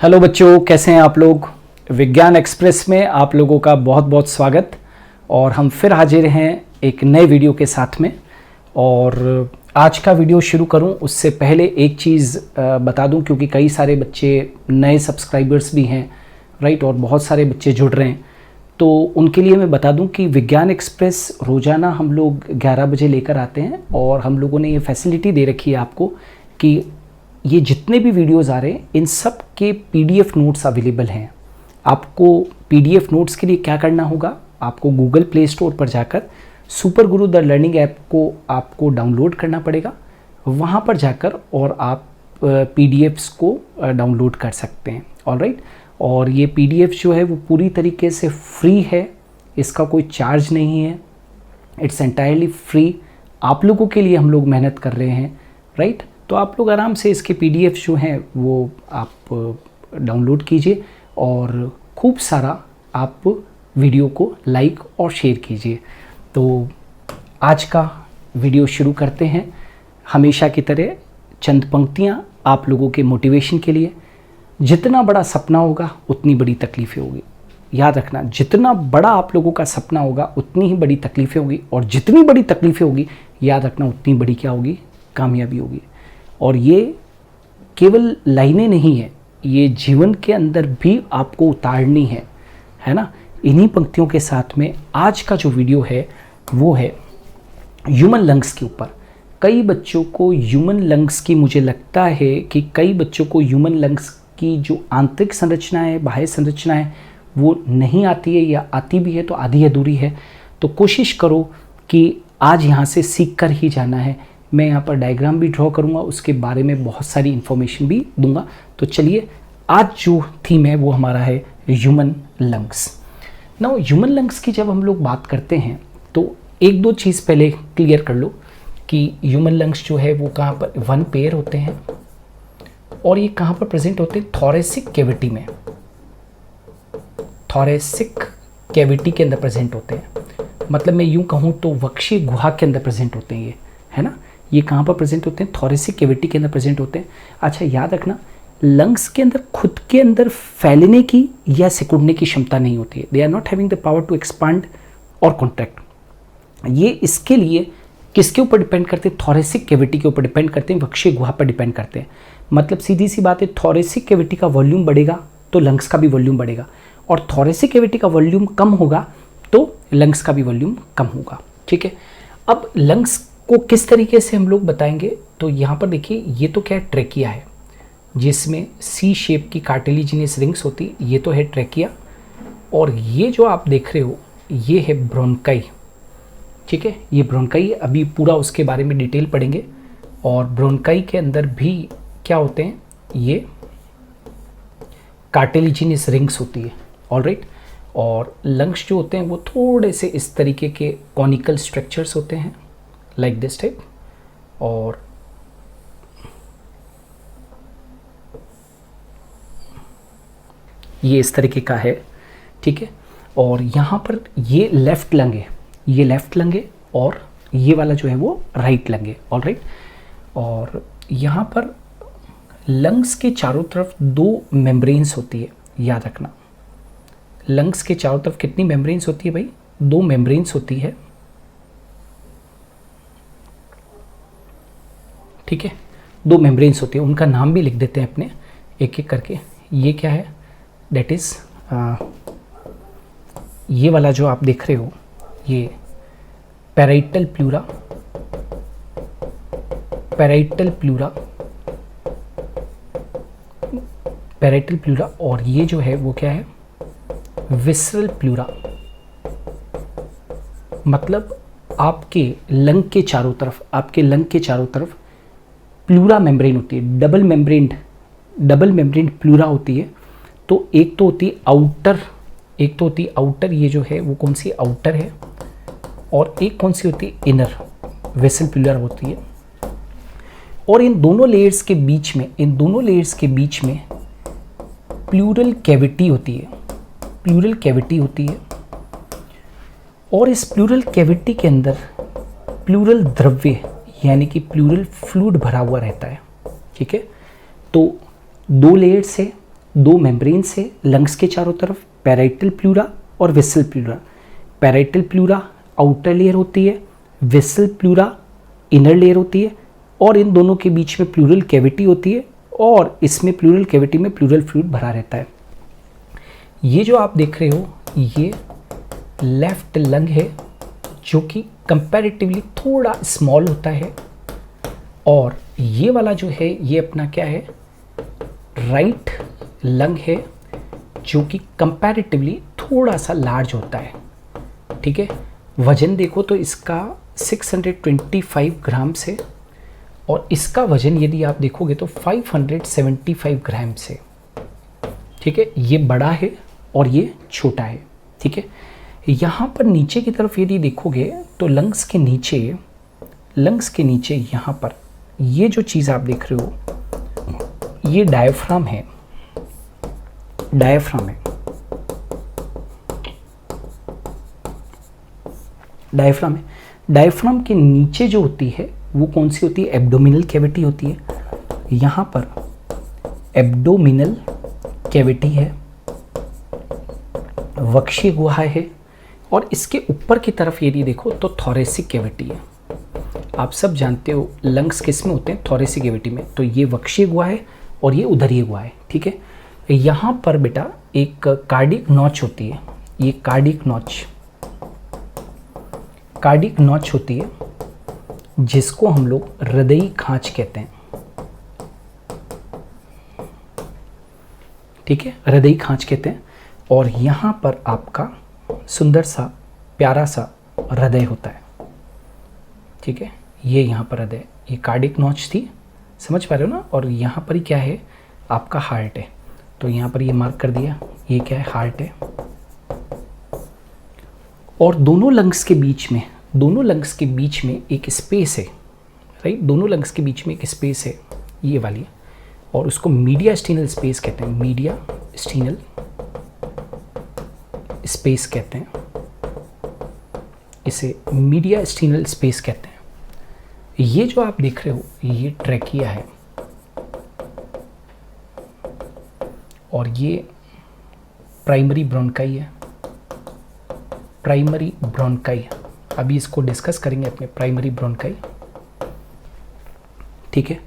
Hello बच्चों, कैसे हैं आप लोग। विज्ञान एक्सप्रेस में आप लोगों का बहुत बहुत स्वागत। और हम फिर हाजिर हैं एक नए वीडियो के साथ में। और आज का वीडियो शुरू करूं उससे पहले एक चीज़ बता दूं, क्योंकि कई सारे बच्चे नए सब्सक्राइबर्स भी हैं, राइट, और बहुत सारे बच्चे जुड़ रहे हैं। तो उनके लिए मैं बता दूं कि विज्ञान एक्सप्रेस रोज़ाना हम लोग 11 बजे लेकर आते हैं। और हम लोगों ने ये फैसिलिटी दे रखी है आपको कि ये जितने भी वीडियोस आ रहे हैं इन सब के पीडीएफ नोट्स अवेलेबल हैं। आपको पीडीएफ नोट्स के लिए क्या करना होगा, आपको गूगल प्ले स्टोर पर जाकर super Guru the learning app को आपको डाउनलोड करना पड़ेगा। वहाँ पर जाकर और आप पीडीएफ्स को डाउनलोड कर सकते हैं। ऑलराइट, और ये पीडीएफ जो है वो पूरी तरीके से फ्री है, इसका कोई चार्ज नहीं है, इट्स एंटायरली फ्री। आप लोगों के लिए हम लोग मेहनत कर रहे हैं, राइट। तो आप लोग आराम से इसके पीडीएफ जो हैं वो आप डाउनलोड कीजिए और खूब सारा आप वीडियो को लाइक और शेयर कीजिए। तो आज का वीडियो शुरू करते हैं। हमेशा की तरह चंद पंक्तियां आप लोगों के मोटिवेशन के लिए। जितना बड़ा सपना होगा उतनी बड़ी तकलीफ़ें होगी। याद रखना, जितना बड़ा आप लोगों का सपना होगा उतनी ही बड़ी तकलीफ़ें होगी, और जितनी बड़ी तकलीफ़ें होगी याद रखना उतनी बड़ी क्या होगी, कामयाबी होगी। और ये केवल लाइनें नहीं है, ये जीवन के अंदर भी आपको उतारनी है ना। इन्हीं पंक्तियों के साथ में आज का जो वीडियो है वो है ह्यूमन लंग्स के ऊपर। कई बच्चों को ह्यूमन लंग्स की, मुझे लगता है कि कई बच्चों को ह्यूमन लंग्स की जो आंतरिक संरचना है, बाह्य संरचना है, वो नहीं आती है, या आती भी है तो आधी अधूरी है। तो कोशिश करो कि आज यहाँ से सीख कर ही जाना है। मैं यहाँ पर डायग्राम भी ड्रॉ करूँगा, उसके बारे में बहुत सारी इन्फॉर्मेशन भी दूंगा। तो चलिए, आज जो थीम है वो हमारा है human lungs. Now human lungs की जब हम लोग बात करते हैं तो एक दो चीज़ पहले क्लियर कर लो कि ह्यूमन लंग्स जो है वो कहाँ पर, वन पेयर होते हैं और ये कहाँ पर प्रेजेंट होते हैं, थोरेसिक कैविटी में, थोरेसिक कैविटी के अंदर प्रेजेंट होते हैं। मतलब मैं यूँ कहूँ तो वक्षीय गुहा के अंदर प्रेजेंट होते हैं ये, है ना। ये कहाँ पर प्रेजेंट होते हैं, थोरेसिक कैविटी के अंदर प्रेजेंट होते हैं। अच्छा, याद रखना, लंग्स के अंदर खुद के अंदर फैलने की या सिकुड़ने की क्षमता नहीं होती है। They are not having the power to expand और कॉन्ट्रैक्ट। ये इसके लिए किसके ऊपर डिपेंड करते हैं, थोरेसिक कैविटी के ऊपर डिपेंड करते हैं, वक्षीय गुहा पर डिपेंड करते हैं। मतलब सीधी सी बात है, थोरेसिक कैविटी का वॉल्यूम बढ़ेगा तो लंग्स का भी वॉल्यूम बढ़ेगा, और थोरेसिक कैविटी का वॉल्यूम कम होगा तो लंग्स का भी वॉल्यूम कम होगा। ठीक है, अब लंग्स को किस तरीके से हम लोग बताएंगे, तो यहाँ पर देखिए, ये तो क्या है, ट्रेकिया है, जिसमें सी शेप की कार्टिलेजिनस रिंग्स होती है, ये तो है ट्रेकिया। और ये जो आप देख रहे हो ये है ब्रोंकाई। ठीक है, ये ब्रोंकाई, अभी पूरा उसके बारे में डिटेल पढ़ेंगे। और ब्रोंकाई के अंदर भी क्या होते हैं, ये कार्टिलेजिनस रिंग्स होती है। ऑलराइट, और लंग्स जो होते हैं वो थोड़े से इस तरीके के कॉनिकल स्ट्रक्चर्स होते हैं, लाइक दिस टाइप। और ये इस तरीके का है, ठीक है। और यहाँ पर ये लेफ्ट लंग है, ये लेफ्ट लंग है, और ये वाला जो है वो राइट लंग है। ऑलराइट, और यहाँ पर लंग्स के चारों तरफ दो मेम्ब्रेन्स होती है, याद रखना। लंग्स के चारों तरफ कितनी मेम्ब्रेन्स होती है भाई, दो मेम्ब्रेन्स होती है। ठीक है, दो मेम्ब्रेन्स होती है, उनका नाम भी लिख देते हैं अपने एक एक करके। ये क्या है, दैट इज़ ये वाला जो आप देख रहे हो, ये parietal pleura, parietal pleura, parietal pleura. और ये जो है वो क्या है, विसरल प्लूरा। मतलब आपके लंग के चारों तरफ, आपके लंग के चारों तरफ प्लूरा मेम्ब्रेन होती है, डबल मेम्ब्रेन प्लूरा होती है। तो एक तो होती है आउटर, एक तो होती है आउटर, ये जो है वो कौन सी आउटर है, और एक कौन सी होती है, इनर, वेसल प्लूरा होती है। और इन दोनों लेयर्स के बीच में, इन दोनों लेयर्स के बीच में प्लूरल कैविटी होती है, प्लूरल कैविटी होती है। और इस प्लूरल कैविटी के अंदर प्लूरल द्रव्य यानी कि प्लूरल फ्लूइड भरा हुआ रहता है। ठीक है, तो दो लेयर्स है, दो मेम्ब्रेन्स है लंग्स के चारों तरफ, पैराइटल प्लूरा और vessel pleura. Parietal pleura outer layer होती है, वेसल प्लूरा इनर लेयर होती है, और इन दोनों के बीच में प्लूरल कैविटी होती है, और इसमें प्लूरल कैविटी में प्लूरल फ्लूइड भरा रहता है। ये जो आप देख रहे हो ये लेफ्ट लंग है जो कि कंपैरेटिवली थोड़ा स्मॉल होता है, और ये वाला जो है ये अपना क्या है, राइट लंग है जो कि कंपैरेटिवली थोड़ा सा लार्ज होता है। ठीक है, वजन देखो तो इसका 625 ग्राम से, और इसका वजन यदि आप देखोगे तो 575 ग्राम से। ठीक है, ये बड़ा है और ये छोटा है। ठीक है, यहाँ पर नीचे की तरफ यदि देखोगे तो लंग्स के नीचे यहाँ पर ये जो चीज़ आप देख रहे हो ये डायफ्राम है। डायफ्राम है। डायफ्राम के नीचे जो होती है वो कौन सी होती है, एब्डोमिनल कैविटी होती है। यहाँ पर एब्डोमिनल कैविटी है, वक्षीय गुहा है, और इसके ऊपर की तरफ यदि देखो तो थोरेसिक कैविटी है। आप सब जानते हो लंग्स किस में होते हैं, थोरेसिक कैविटी में। तो ये वक्षीय गुहा है और ये उदरीय गुहा है। ठीक है, यहाँ पर बेटा एक कार्डिक नॉच होती है। ये कार्डिक नॉच होती है जिसको हम लोग हृदयी खांच कहते हैं। ठीक है, हृदयी खांच कहते हैं, और यहाँ पर आपका सुंदर सा प्यारा सा हृदय होता है। ठीक है, ये यहाँ पर हृदय, ये कार्डिक नॉच थी, समझ पा रहे हो ना। और यहाँ पर ही क्या है, आपका हार्ट है। तो यहाँ पर ये मार्क कर दिया, ये क्या है, हार्ट है। और दोनों लंग्स के बीच में एक स्पेस है, राइट। दोनों लंग्स के बीच में एक स्पेस है, ये वाली, और उसको मीडियास्टिनल स्पेस कहते हैं। मीडियास्टिनल स्पेस कहते हैं, इसे मीडियास्टिनल स्पेस कहते हैं। ये जो आप देख रहे हो ये ट्रैकिया है, और ये प्राइमरी ब्रोंकाई है। प्राइमरी ब्रोंकाई, अभी इसको डिस्कस करेंगे अपने प्राइमरी ब्रोंकाई। ठीक है,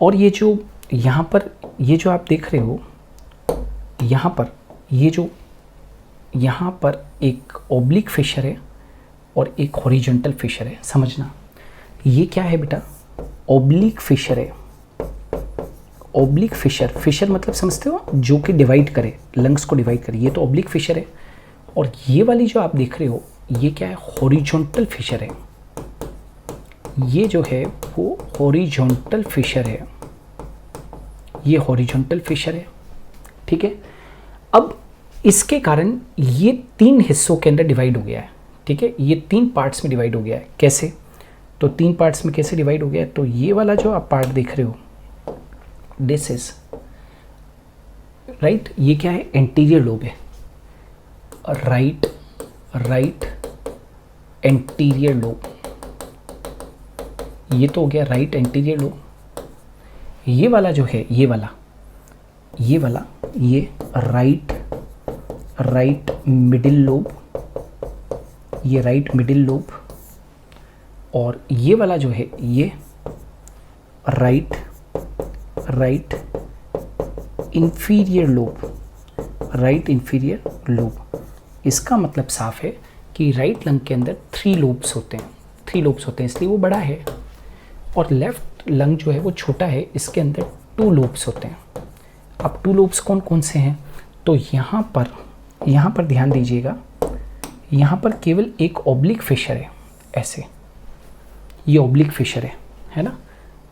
और ये जो यहाँ पर ये जो आप देख रहे हो यहाँ पर ये जो यहाँ पर एक ओब्लिक फिशर है और एक हॉरिजॉन्टल फिशर है। समझना ये क्या है बेटा, ओब्लिक फिशर है। ओब्लिक फिशर मतलब समझते हो, जो कि डिवाइड करे, लंग्स को डिवाइड करे, ये तो ओब्लिक फिशर है। और ये वाली जो आप देख रहे हो ये क्या है, हॉरिजॉन्टल फिशर है। ये जो है वो हॉरिजॉन्टल फिशर है, ये हॉरिजॉन्टल फिशर है। ठीक है, अब इसके कारण ये 3 हिस्सों के अंदर डिवाइड हो गया है। ठीक है, ये 3 पार्ट्स में डिवाइड हो गया है। कैसे, तो 3 पार्ट्स में कैसे डिवाइड हो गया है, तो ये वाला जो आप पार्ट देख रहे हो, दिस इज राइट, ये क्या है, एंटीरियर लोब है। राइट एंटीरियर लोब, ये तो हो गया राइट एंटीरियर लोब। ये वाला जो है, ये वाला ये राइट मिडिल लोब, ये राइट मिडिल लोब। और ये वाला जो है ये राइट इंफीरियर लोब। इसका मतलब साफ है कि राइट लंग के अंदर 3 लोब्स होते हैं, इसलिए वो बड़ा है। और लेफ्ट लंग जो है वो छोटा है, इसके अंदर 2 लोब्स होते हैं। अब 2 लोब्स कौन कौन से हैं, तो यहाँ पर ध्यान दीजिएगा, यहाँ पर केवल एक ओब्लिक फिशर है, ऐसे, ये ओब्लिक फिशर है ना।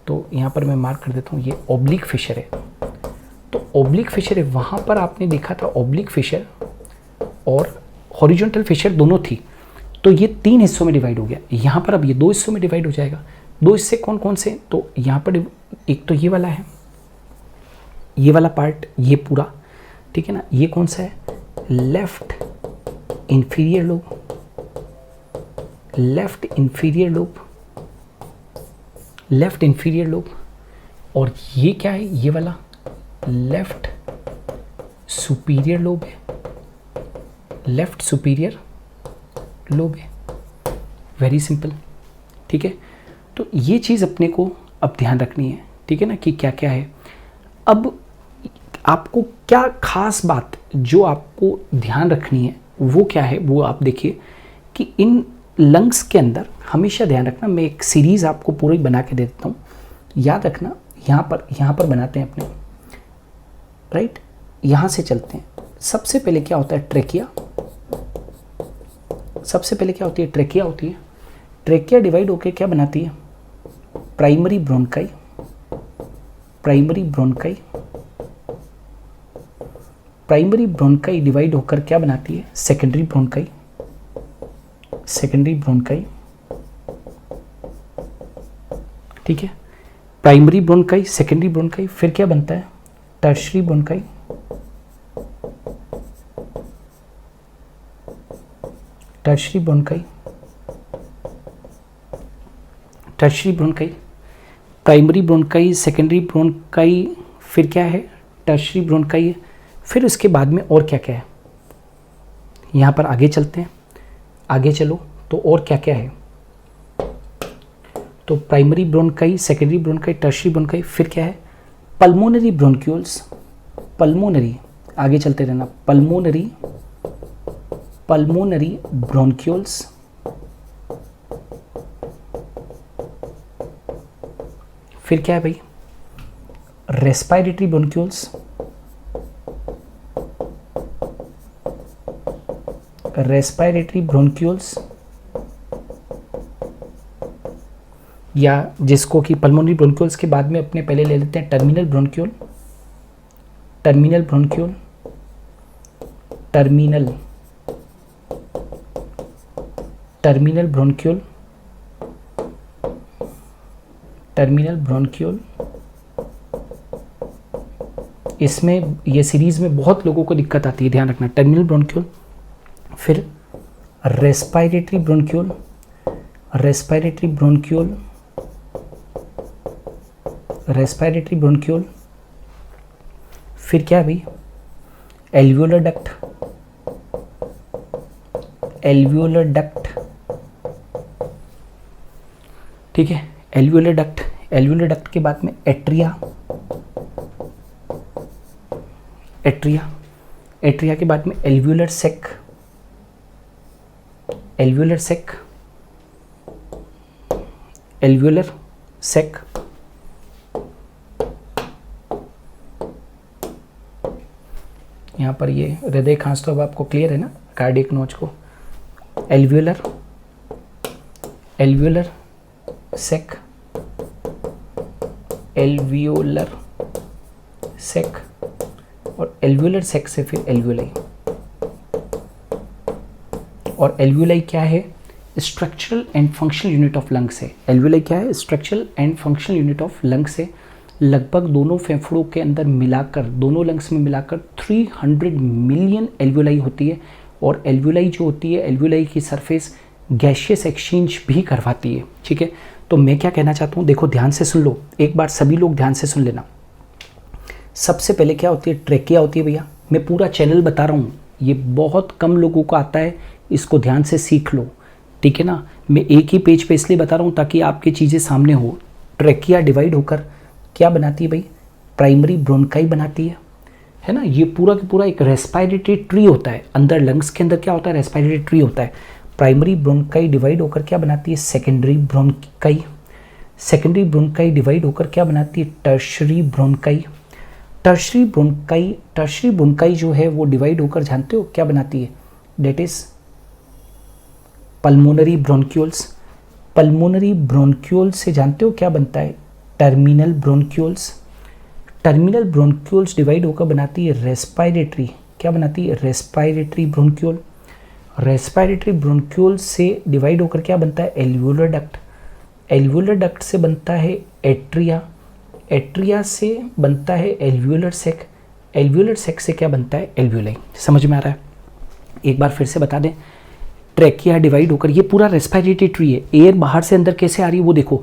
तो यहाँ पर मैं मार्क कर देता हूँ, ये ओब्लिक फिशर है। तो ओब्लिक फिशर है, वहाँ पर आपने देखा था ओब्लिक फिशर और हॉरिजॉन्टल फिशर दोनों थी। तो ये 3 हिस्सों में डिवाइड हो गया। यहाँ पर अब ये 2 हिस्सों में डिवाइड हो जाएगा। 2 हिस्से कौन कौन से, तो यहाँ पर एक तो ये वाला है, ये वाला पार्ट, ये पूरा, ठीक है ना। ये कौन सा है, लेफ्ट इंफीरियर लोब। और ये क्या है, ये वाला लेफ्ट सुपीरियर लोब है, लेफ्ट सुपीरियर लोब है। वेरी सिंपल, ठीक है। तो ये चीज़ अपने को अब ध्यान रखनी है, ठीक है ना, कि क्या क्या है। अब आपको क्या खास बात जो आपको ध्यान रखनी है वो क्या है, वो आप देखिए कि इन लंग्स के अंदर हमेशा ध्यान रखना, मैं एक सीरीज़ आपको पूरी बना के दे देता हूँ, याद रखना। यहाँ पर बनाते हैं अपने, राइट, यहाँ से चलते हैं। सबसे पहले क्या होता है, ट्रेकिया। सबसे पहले क्या होती है, ट्रेकिया होती है। ट्रेकिया डिवाइड होकर क्या बनाती है, primary bronchi. Primary bronchi, primary bronchi divide होकर क्या बनाती है, सेकेंडरी ब्रोंकाई। सेकेंडरी ब्रोंकाई, ठीक है। प्राइमरी ब्रोंकाई, सेकेंडरी ब्रोंकाई, फिर क्या बनता है, tertiary bronchi. Tertiary bronchi, tertiary bronchi, primary bronchi, secondary bronchi, फिर क्या है, टर्शरी ब्रोंकाई है। फिर उसके बाद में और क्या क्या है, यहाँ पर आगे चलते हैं, आगे चलो तो और क्या क्या है। तो primary bronchi, secondary bronchi, tertiary bronchi, फिर क्या है, पल्मोनरी ब्रोंक्यूल्स। पल्मोनरी, आगे चलते रहना, पल्मोनरी, पल्मोनरी ब्रोंक्यूल्स। फिर क्या है भाई, रेस्पिरेटरी ब्रोंक्यूल्स। रेस्पिरेटरी ब्रोंक्यूल्स, या जिसको कि पल्मोनरी ब्रोंक्यूल्स के बाद में अपने पहले ले लेते हैं terminal bronchiole. Terminal bronchiole, terminal, terminal bronchiole, terminal bronchiole. इसमें ये सीरीज में बहुत लोगों को दिक्कत आती है, ध्यान रखना। टर्मिनल ब्रोंक्यूल, फिर respiratory bronchiole, respiratory bronchiole, respiratory bronchiole. फिर क्या है भाई, एल्वियोलर डक्ट। एल्वियोलर डक्ट, ठीक है, एल्वियोलर डक्ट। एल्वियोलर डक्ट के बाद में एट्रिया। एट्रिया, एट्रिया के बाद में एल्वियोलर सेक। एल्वियोलर सेक, एल्वियोलर सेक। यहाँ पर ये हृदय खांस तो अब आपको क्लियर है ना, कार्डियक नोच को। एल्वियोलर, एल्वियोलर सेक, एल्वियोलर सेक, और एल्वियोलर सेक से फिर एल्वियोलाई। और एल्वियोलाई क्या है, structural and functional unit of lungs है। एल्वियोलाई क्या है, structural and functional unit of lungs है। लगभग दोनों फेफड़ों के अंदर मिलाकर, दोनों लंग्स में मिलाकर 300 मिलियन एल्वियोलाई होती है। और एल्वियोलाई जो होती है, एल्वियोलाई की सरफेस गैशियस एक्सचेंज भी करवाती है, ठीक है। तो मैं क्या कहना चाहता हूँ, देखो ध्यान से सुन लो, एक बार सभी लोग ध्यान से सुन लेना। सबसे पहले क्या होती है, ट्रेकिया होती है भैया। मैं पूरा चैनल बता रहा हूँ, ये बहुत कम लोगों को आता है, इसको ध्यान से सीख लो, ठीक है ना। मैं एक ही पेज पे इसलिए बता रहा हूँ ताकि आपकी चीज़ें सामने हो। ट्रेकिया डिवाइड होकर क्या बनाती है भाई, प्राइमरी ब्रोंकाई बनाती है ना। ये पूरा का पूरा एक रेस्पिरेटरी ट्री होता है, अंदर लंग्स के अंदर क्या होता है, रेस्पिरेटरी ट्री होता है। प्राइमरी ब्रोंकाई डिवाइड होकर क्या बनाती है, secondary bronchi. Secondary bronchi divide होकर क्या बनाती है, tertiary bronchi. Tertiary bronchi, tertiary bronchi जो है वो डिवाइड होकर जानते हो क्या बनाती है, that is pulmonary bronchioles. Pulmonary bronchiole से जानते हो क्या बनता है, terminal bronchioles. Terminal bronchioles divide होकर बनाती है रेस्पिरेटरी, क्या बनाती है, रेस्पिरेटरी ब्रोंक्यूल। रेस्पिरेटरी ब्रोंक्यूल से डिवाइड होकर क्या बनता है, एल्वियोलर डक्ट। एल्वियोलर डक्ट से बनता है एट्रिया। एट्रिया से बनता है एल्वियोलर सेक। एल्वियोलर सेक से क्या बनता है, एल्वियोलाई। समझ में आ रहा है, एक बार फिर से बता दें। ट्रेकिया डिवाइड होकर, ये पूरा रेस्पिरेटरी ट्री है। एयर बाहर से अंदर कैसे आ रही है वो देखो,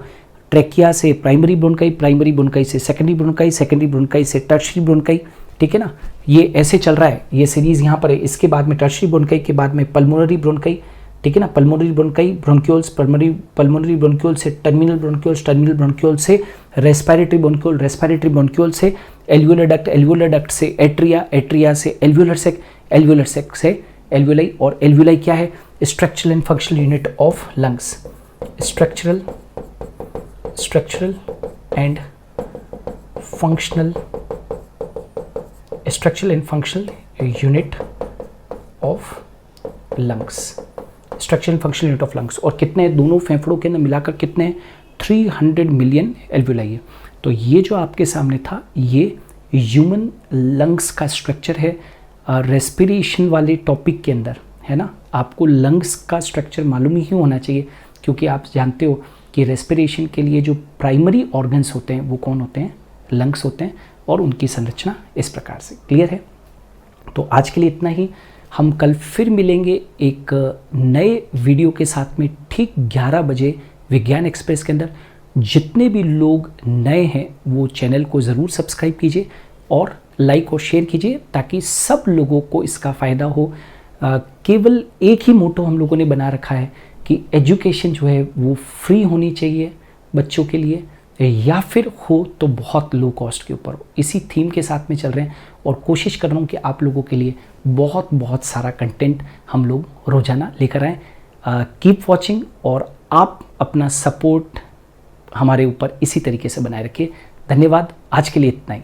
ट्रेकिया से प्राइमरी ब्रोंकाई, प्राइमरी ब्रोंकाई से सेकेंडरी ब्रोंकाई, सेकेंडरी ब्रोंकाई से टर्शरी ब्रोंकाई, ठीक है ना। ये ऐसे चल रहा है, ये सीरीज़ यहाँ पर है। इसके बाद में टर्शरी ब्रोंकाई के बाद में पल्मोनरी ब्रोंकाई, ठीक है ना। Pulmonary bronchi, bronchioles, pulmonary bronchiole से टर्मिनल ब्रोंक्यूल्स, टर्मिनल ब्रोंक्यूल से रेस्पिरेटरी ब्रोंक्यूल, रेस्पिरेटरी ब्रोंक्यूल से एल्वियोलर डक्ट, एल्वियोलर डक्ट से एट्रिया, एट्रिया से एल्वियोलर सेक, एल्वियोलर सेक से एल्वियोलाई। और एल्वियोलाई क्या है? Structural and functional unit of lungs, structural and functional, structural and functional unit of lungs, structural and functional unit of lungs. और कितने, दोनों फेफड़ों के अंदर मिलाकर कितने, 300 मिलियन एल्वियोलाई है। तो ये जो आपके सामने था, ये ह्यूमन लंग्स का स्ट्रक्चर है रेस्पिरेशन वाले टॉपिक के अंदर, है ना। आपको लंग्स का स्ट्रक्चर मालूम ही होना चाहिए, क्योंकि आप जानते हो कि रेस्पिरेशन के लिए जो प्राइमरी ऑर्गन्स होते हैं वो कौन होते हैं? लंग्स होते हैं, और उनकी संरचना इस प्रकार से। क्लियर है? तो आज के लिए इतना ही। हम कल फिर मिलेंगे एक नए वीडियो के साथ में, ठीक 11 बजे विज्ञान एक्सप्रेस के अंदर। जितने भी लोग नए हैं वो चैनल को ज़रूर सब्सक्राइब कीजिए और लाइक और शेयर कीजिए, ताकि सब लोगों को इसका फ़ायदा हो। केवल एक ही मोटो हम लोगों ने बना रखा है कि एजुकेशन जो है वो फ्री होनी चाहिए बच्चों के लिए, या फिर हो तो बहुत लो कॉस्ट के ऊपर। इसी थीम के साथ में चल रहे हैं, और कोशिश कर रहा हूँ कि आप लोगों के लिए बहुत सारा कंटेंट हम लोग रोज़ाना लेकर आएँ। कीप वॉचिंग, और आप अपना सपोर्ट हमारे ऊपर इसी तरीके से बनाए रखिए। धन्यवाद। आज के लिए इतना ही।